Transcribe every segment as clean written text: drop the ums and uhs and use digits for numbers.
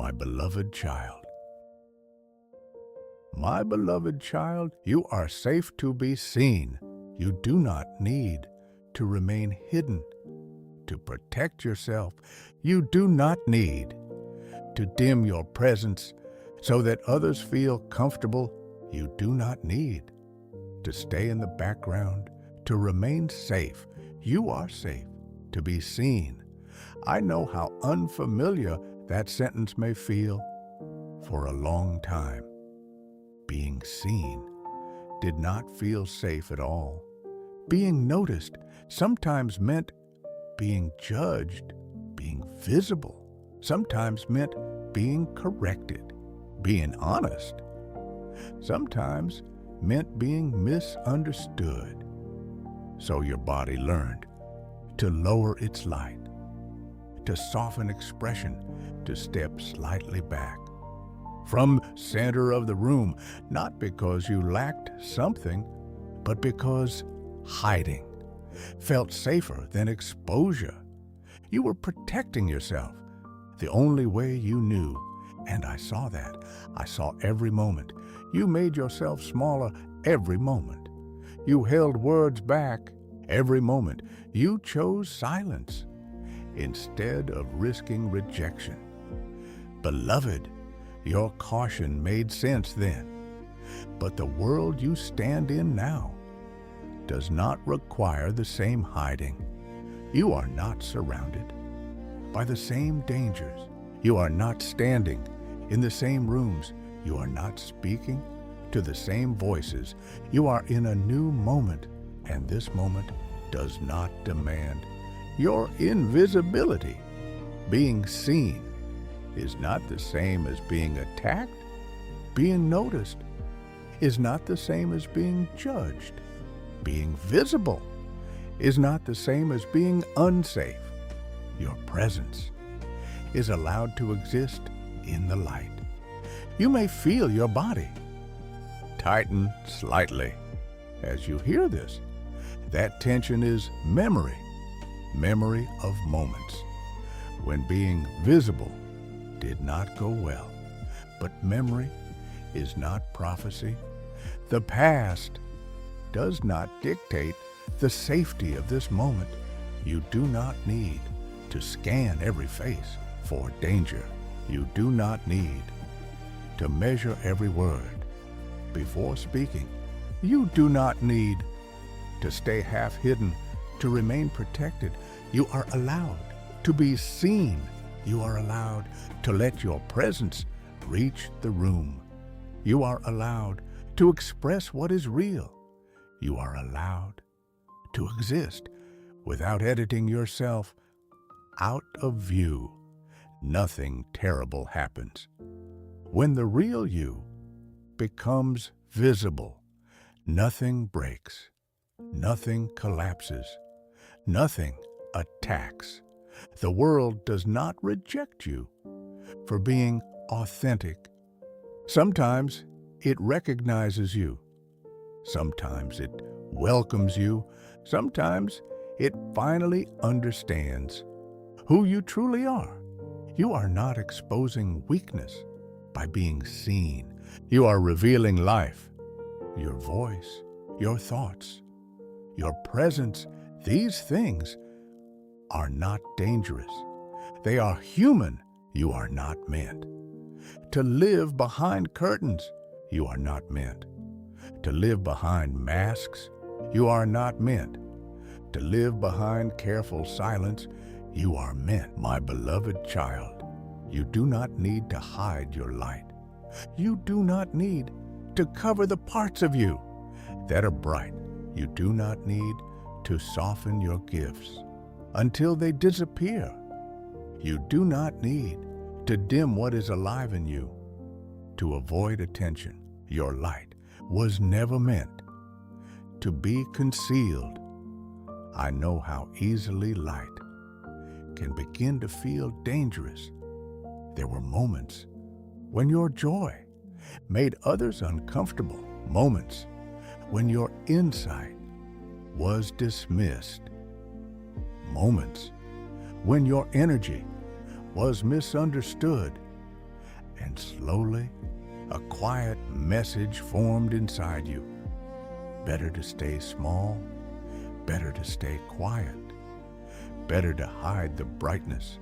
my beloved child. My beloved child, you are safe to be seen. You do not need to remain hidden. To protect yourself, you do not need to dim your presence so that others feel comfortable. You do not need to stay in the background to remain safe. You are safe to be seen. I know how unfamiliar that sentence may feel. For a long time, being seen did not feel safe at all. Being noticed sometimes meant being judged. Being visible sometimes meant being corrected. Being honest sometimes meant being misunderstood. So your body learned to lower its light, to soften expression, to step slightly back from center of the room, not because you lacked something, but because hiding felt safer than exposure. You were protecting yourself the only way you knew, and I saw that. I saw every moment. You made yourself smaller every moment. You held words back every moment. You chose silence instead of risking rejection. Beloved, your caution made sense then, but the world you stand in now does not require the same hiding. You are not surrounded by the same dangers. You are not standing in the same rooms. You are not speaking to the same voices. You are in a new moment, and this moment does not demand your invisibility. Being seen is not the same as being attacked. Being noticed is not the same as being judged. Being visible is not the same as being unsafe. Your presence is allowed to exist in the light. You may feel your body tighten slightly as you hear this. That tension is memory of moments when being visible did not go well. But memory is not prophecy. The past does not dictate the safety of this moment. You do not need to scan every face for danger. You do not need to measure every word before speaking. You do not need to stay half hidden to remain protected. You are allowed to be seen. You are allowed to let your presence reach the room. You are allowed to express what is real. You are allowed to exist without editing yourself out of view. Nothing terrible happens when the real you becomes visible. Nothing breaks. Nothing collapses. Nothing attacks. The world does not reject you for being authentic. Sometimes it recognizes you. Sometimes it welcomes you. Sometimes it finally understands who you truly are. You are not exposing weakness by being seen. You are revealing life, your voice, your thoughts, your presence. These things are not dangerous. They are human. You are not meant to live behind curtains. You are not meant to live behind masks. You are not meant to live behind careful silence. You are meant, my beloved child. You do not need to hide your light. You do not need to cover the parts of you that are bright. You do not need to soften your gifts until they disappear. You do not need to dim what is alive in you to avoid attention. Your light was never meant to be concealed. I know how easily light can begin to feel dangerous. There were moments when your joy made others uncomfortable, moments when your insight was dismissed, moments when your energy was misunderstood. And slowly, a quiet message formed inside you. Better to stay small, better to stay quiet, better to hide the brightness,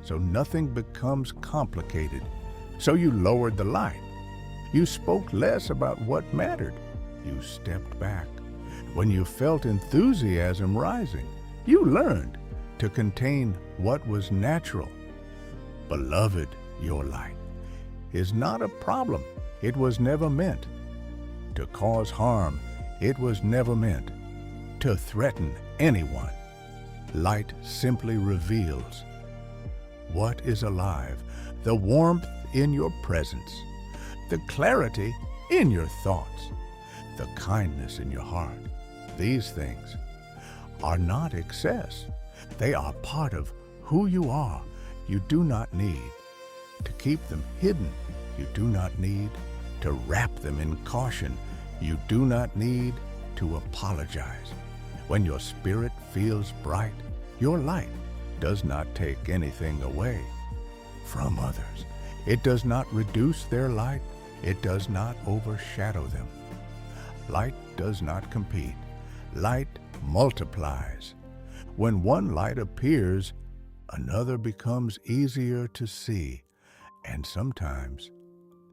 so nothing becomes complicated. So you lowered the light. You spoke less about what mattered. You stepped back. When you felt enthusiasm rising, you learned to contain what was natural. Beloved, your light is not a problem. It was never meant to cause harm. It was never meant to threaten anyone. Light simply reveals what is alive, the warmth in your presence, the clarity in your thoughts, the kindness in your heart. These things are not excess. They are part of who you are. You do not need to keep them hidden. You do not need to wrap them in caution. You do not need to apologize. When your spirit feels bright, your light does not take anything away from others. It does not reduce their light. It does not overshadow them. Light does not compete. Light multiplies. When one light appears, another becomes easier to see. And sometimes,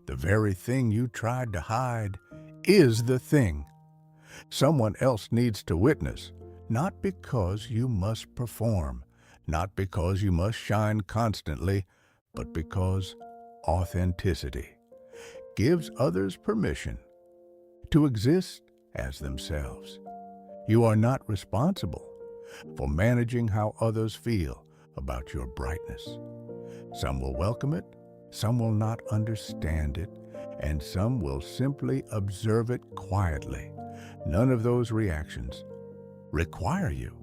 the very thing you tried to hide is the thing someone else needs to witness, not because you must perform, not because you must shine constantly, but because authenticity gives others permission to exist as themselves. You are not responsible for managing how others feel about your brightness. Some will welcome it, some will not understand it, and some will simply observe it quietly. None of those reactions require you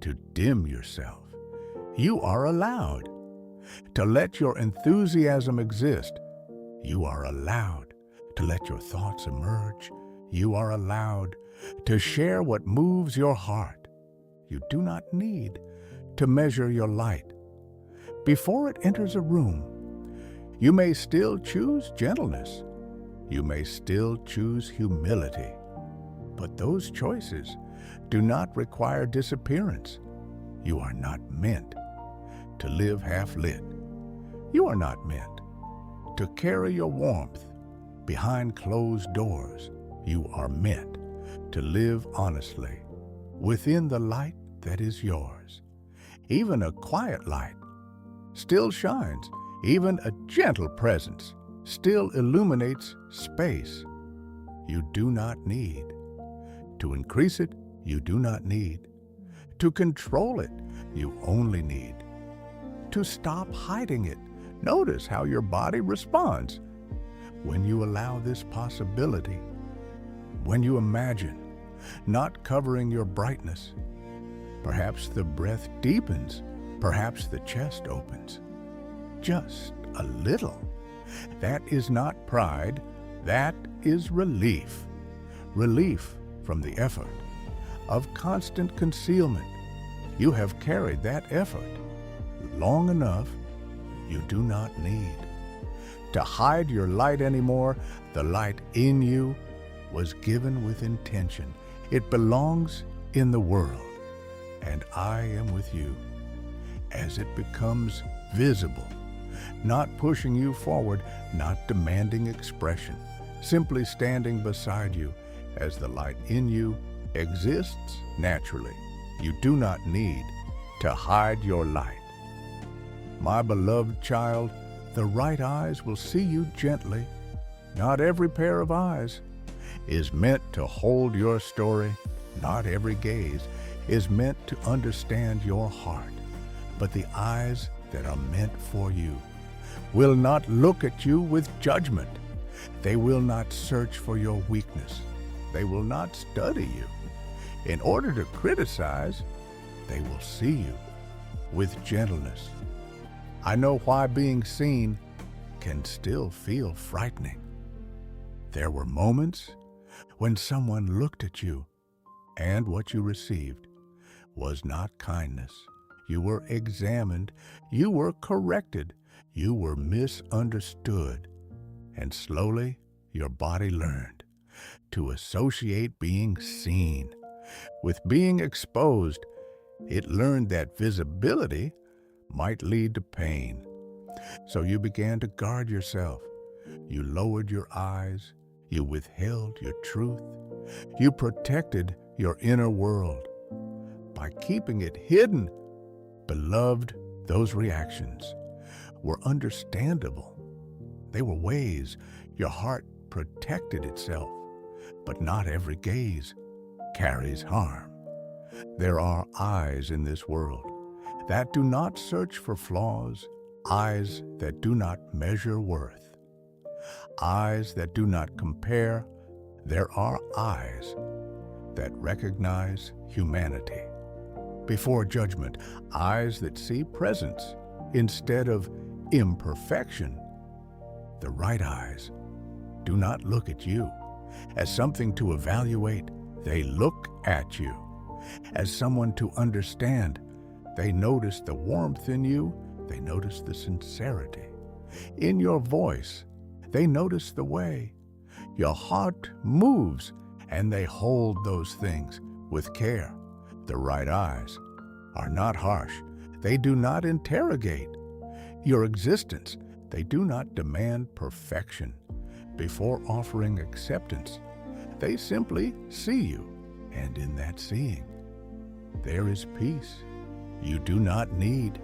to dim yourself. You are allowed to let your enthusiasm exist. You are allowed to let your thoughts emerge. You are allowed to share what moves your heart. You do not need to measure your light before it enters a room. You may still choose gentleness. You may still choose humility. But those choices do not require disappearance. You are not meant to live half-lit. You are not meant to carry your warmth behind closed doors. You are meant to live honestly within the light that is yours. Even a quiet light still shines. Even a gentle presence still illuminates space. You do not need to increase it. You do not need to control it. You only need to stop hiding it. Notice how your body responds when you allow this possibility. When you imagine not covering your brightness, perhaps the breath deepens, perhaps the chest opens. Just a little. That is not pride, that is relief. Relief from the effort of constant concealment. You have carried that effort long enough. You do not need to hide your light anymore. The light in you was given with intention. It belongs in the world, and I am with you as it becomes visible, not pushing you forward, not demanding expression, simply standing beside you as the light in you exists naturally. You do not need to hide your light. My beloved child, the right eyes will see you gently. Not every pair of eyes is meant to hold your story. Not every gaze is meant to understand your heart. But the eyes that are meant for you will not look at you with judgment. They will not search for your weakness. They will not study you in order to criticize. They will see you with gentleness. I know why being seen can still feel frightening. There were moments when someone looked at you and what you received was not kindness. You were examined, you were corrected, You were misunderstood, and slowly your body learned to associate being seen with being exposed. It learned that visibility might lead to pain. So you began to guard yourself. You lowered your eyes. You withheld your truth. You protected your inner world. By keeping it hidden, beloved, those reactions were understandable. They were ways your heart protected itself. But not every gaze carries harm. There are eyes in this world that do not search for flaws, eyes that do not measure worth, eyes that do not compare. There are eyes that recognize humanity before judgment, eyes that see presence instead of imperfection. The right eyes do not look at you as something to evaluate. They look at you as someone to understand. They notice the warmth in you. They notice the sincerity in your voice. They notice the way your heart moves, and they hold those things with care. The right eyes are not harsh. They do not interrogate your existence. They do not demand perfection before offering acceptance. They simply see you, and in that seeing, there is peace. You do not need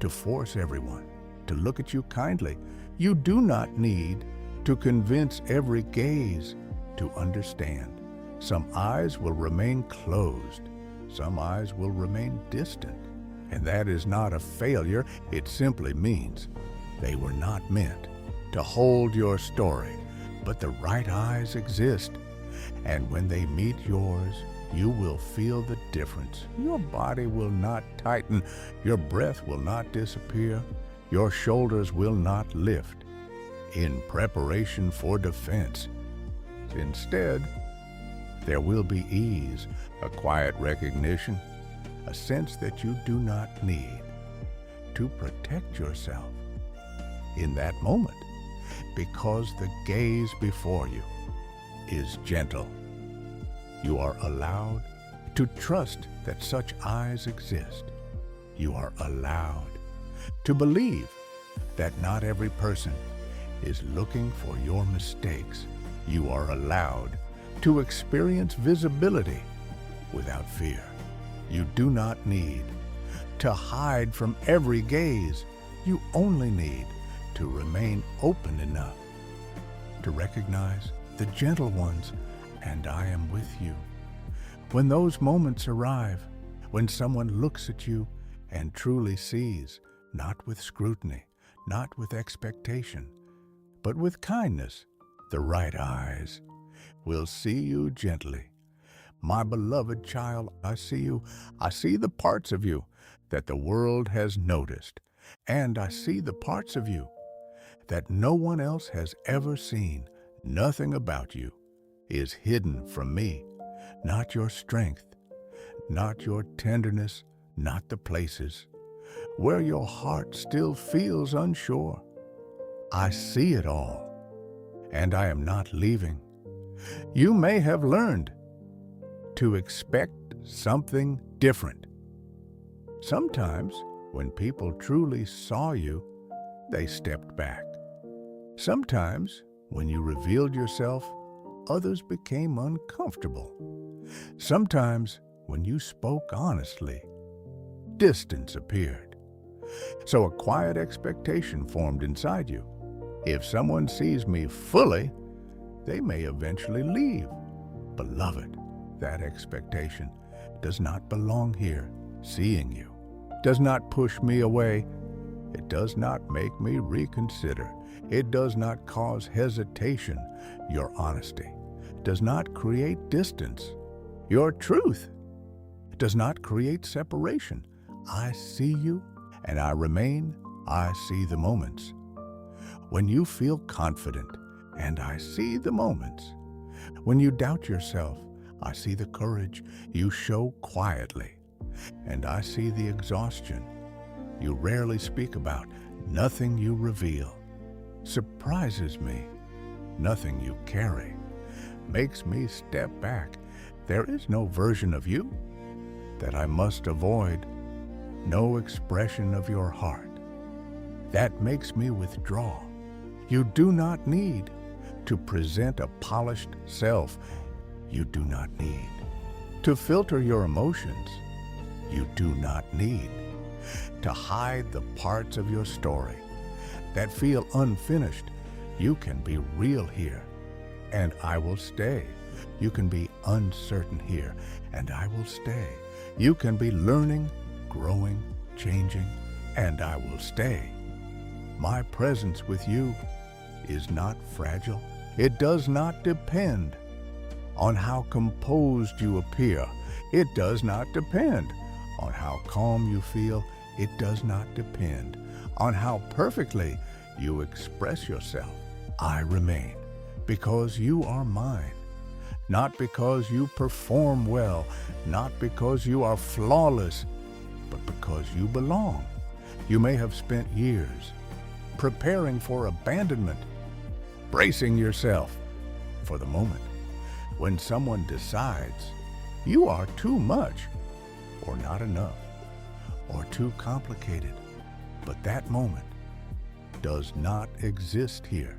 to force everyone to look at you kindly. You do not need to convince every gaze to understand. Some eyes will remain closed. Some eyes will remain distant. And that is not a failure. It simply means they were not meant to hold your story. But the right eyes exist. And when they meet yours, you will feel the difference. Your body will not tighten. Your breath will not disappear. Your shoulders will not lift in preparation for defense. Instead, there will be ease, a quiet recognition, a sense that you do not need to protect yourself in that moment, because the gaze before you is gentle. You are allowed to trust that such eyes exist. You are allowed to believe that not every person is looking for your mistakes. You are allowed to experience visibility without fear. You do not need to hide from every gaze. You only need to remain open enough to recognize the gentle ones, and I am with you. When those moments arrive, when someone looks at you and truly sees, not with scrutiny, not with expectation, but with kindness, the right eyes will see you gently. My beloved child, I see you. I see the parts of you that the world has noticed, and I see the parts of you that no one else has ever seen. Nothing about you is hidden from me, not your strength, not your tenderness, not the places where your heart still feels unsure. I see it all, and I am not leaving. You may have learned to expect something different. Sometimes, when people truly saw you, they stepped back. Sometimes, when you revealed yourself, others became uncomfortable. Sometimes, when you spoke honestly, distance appeared. So a quiet expectation formed inside you. If someone sees me fully, they may eventually leave. Beloved, that expectation does not belong here. Seeing you does not push me away. It does not make me reconsider. It does not cause hesitation. Your honesty does not create distance. Your truth does not create separation. I see you and I remain. I see the moments when you feel confident, and I see the moments when you doubt yourself. I see the courage you show quietly, and I see the exhaustion you rarely speak about. Nothing you reveal surprises me. Nothing you carry makes me step back. There is no version of you that I must avoid, no expression of your heart that makes me withdraw. You do not need to present a polished self. You do not need to filter your emotions. You do not need to hide the parts of your story that feel unfinished. You can be real here, and I will stay. You can be uncertain here, and I will stay. You can be learning, growing, changing, and I will stay. My presence with you is not fragile. It does not depend on how composed you appear. It does not depend on how calm you feel. It does not depend on how perfectly you express yourself. I remain because you are mine, not because you perform well, not because you are flawless, but because you belong. You may have spent years preparing for abandonment, bracing yourself for the moment when someone decides you are too much or not enough or too complicated. But that moment does not exist here.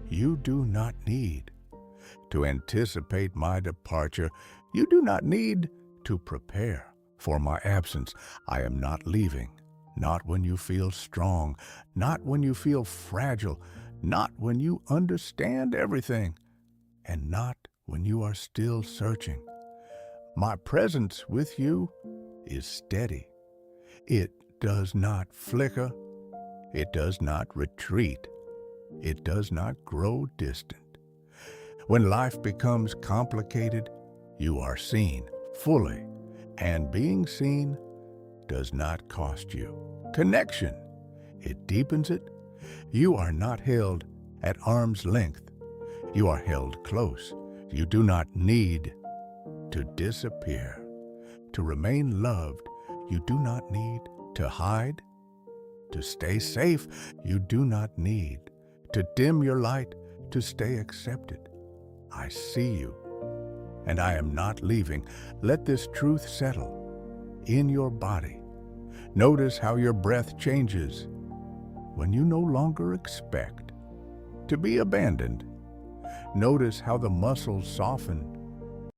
You do not need to anticipate my departure. You do not need to prepare for my absence. I am not leaving. Not when you feel strong, not when you feel fragile, not when you understand everything, and not when you are still searching. My presence with you is steady. It does not flicker. It does not retreat. It does not grow distant. When life becomes complicated, you are seen fully, and being seen does not cost you connection. It deepens it. You are not held at arm's length. You are held close. You do not need to disappear. To remain loved, you do not need to hide. To stay safe, you do not need to dim your light to stay accepted. I see you, and I am not leaving. Let this truth settle in your body. Notice how your breath changes when you no longer expect to be abandoned. Notice how the muscles soften